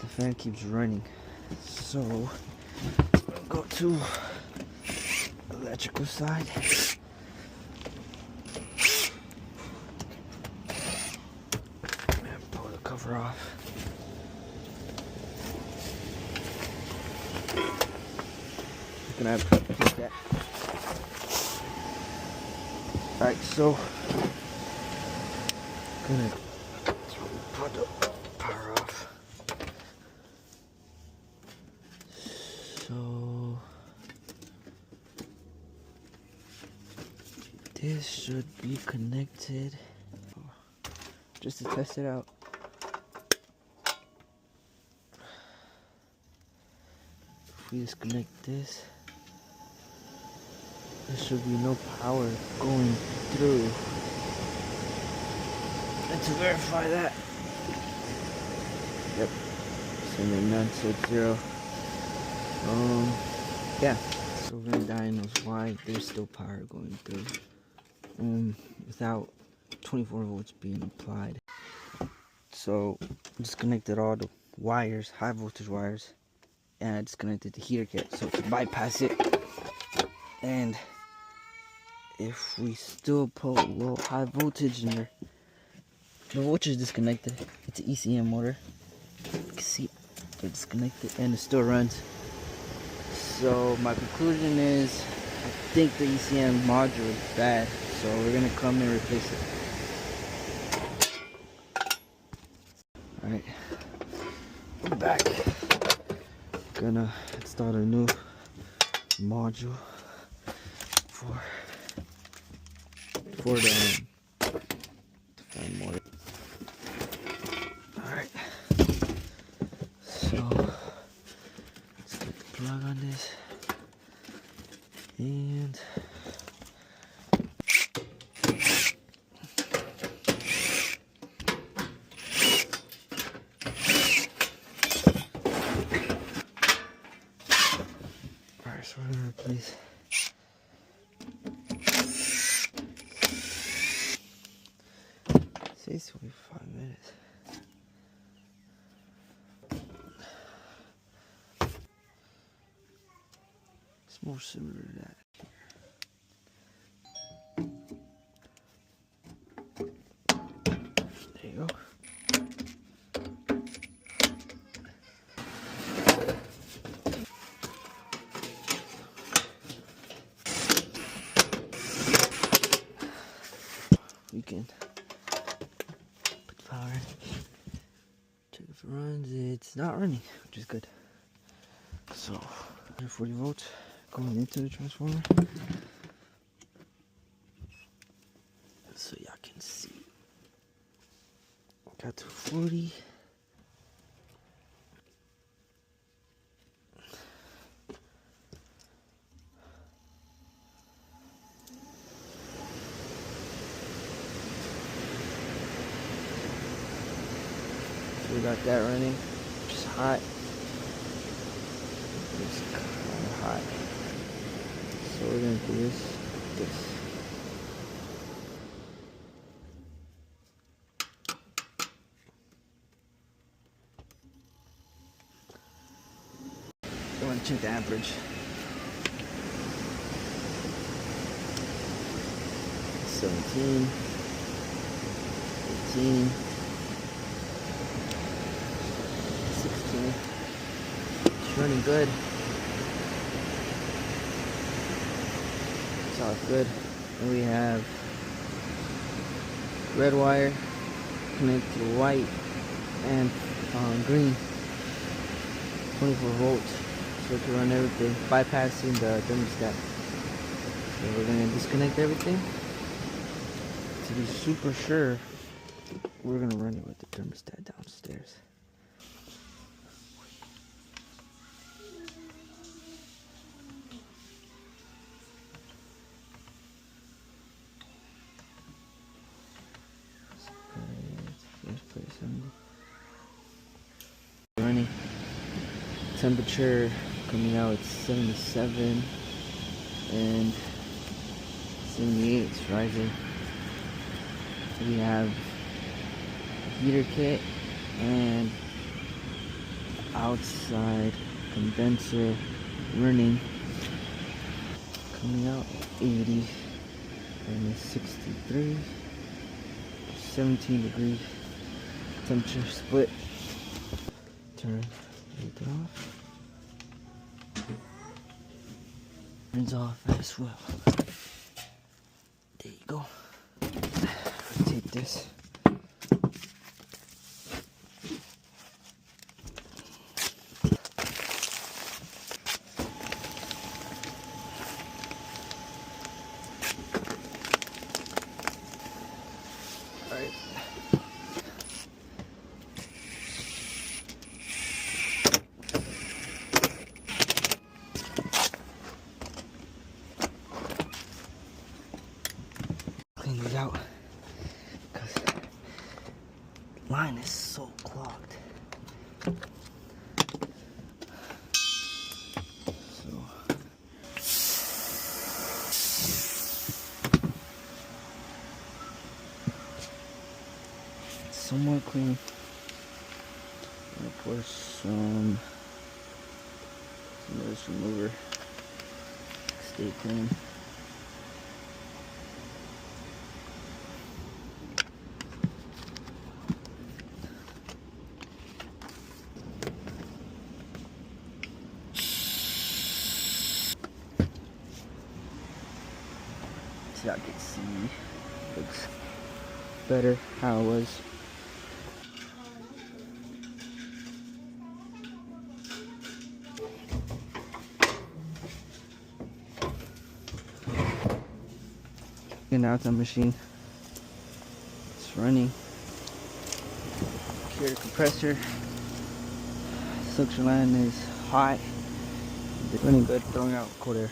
the fan keeps running. So I'll go to electrical side. And pull the cover off. Look at that. Alright, so I'm gonna put the power off. So this should be connected just to test it out. If we disconnect this, there should be no power going through. And to verify that, yep, sending none, said 0. Yeah, so we're gonna diagnose why there's still power going through without 24 volts being applied. So disconnected all the wires, high voltage wires, and I disconnected the heater kit so to bypass it. And if we still put low high voltage in there, the voltage is disconnected. It's an ECM motor. You can see they're disconnected and it still runs. So my conclusion is I think the ECM module is bad, so we're gonna come and replace it. Alright, I'm back. Gonna install a new module for the fan motor. Alright, so let's get the plug on this and alright, so we're gonna replace it's 45 minutes. It's more similar to that. There you go. We can power. Check if it runs. It's not running, which is good. So 140 volts going into the transformer. So y'all can see. Got to 40. So we got that running, which is hot. It's kind of hot. So we're gonna do this. I want to check the amperage. 17, 18, 16. It's running good. It's all good. And we have red wire connected to white and green. 24 volts. So to run everything, bypassing the thermostat. So we're gonna disconnect everything. To be super sure, we're gonna run it with the thermostat downstairs. Running. Temperature coming out at 77 and 78. It's rising. We have a heater kit and outside condenser running, coming out 80 and 63, 17 degree temperature split. Turn it off. Turns off as well. There you go. Take this. Alright. Clean these out because line is so clogged. Somewhat clean. And of course, some noise remover. Stay clean. So y'all can see, looks better how it was. And now it's on machine. It's running. Here, compressor. Suction line is hot. It's running good, throwing out cold air.